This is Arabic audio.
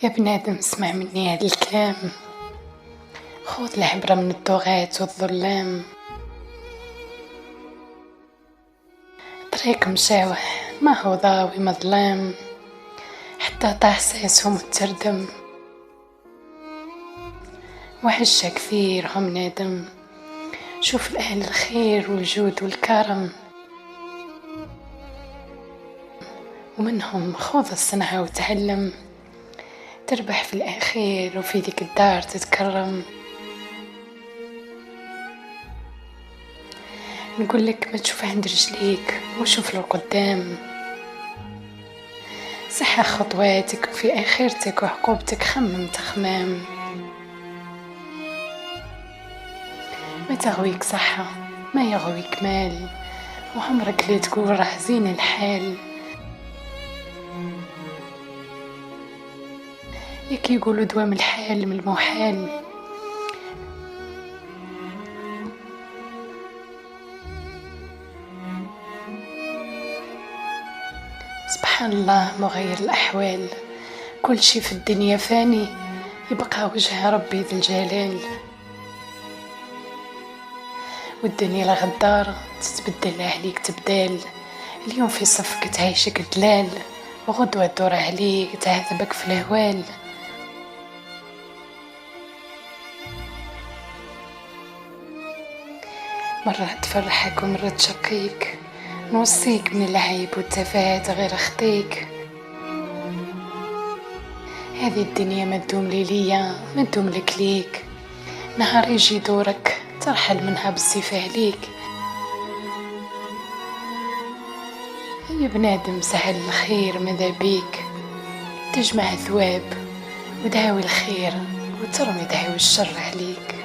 يا بنادم اسمع مني هاد الكلام، خذ العبرة من الطغاة والظلام. طريق مشاوه ما هو ضاوي مظلام، حتى طاح ساسهم وتردم، وعشا كثير هم نادم. شوف الأهل الخير والجود والكرم، ومنهم خوض الصنعة وتعلم، تربح في الأخير وفي ذيك الدار تتكرم. نقولك ما تشوف عند رجليك وشوف له قدام، صحة خطواتك وفي آخرتك وعقوبتك خمم تخمام. ما تغويك صحة ما يغويك مال، وعمرك اللي تقول راه زين الحال. ياك يقولوا دوام الحال من المحال، سبحان الله مغير الأحوال. كل شي في الدنيا فاني، يبقى وجه ربي ذي الجلال. والدنيا الغدارة تتبدل عليك تبدال، اليوم في صفك تعيشك دلال، وغدوة تدور عليك تعذبك في الهوال. مرة تفرحك ومرة تشقيك، نوصيك من العيب والتفاهات غير اخطيك. هذه الدنيا ما تدوم ليا ما تدوم لك ليك، نهار يجي دورك ترحل منها بالصفة عليك. يا بنادم سهل الخير ماذا بيك، تجمع ثواب ودعوي الخير وترمي دعوي الشر عليك.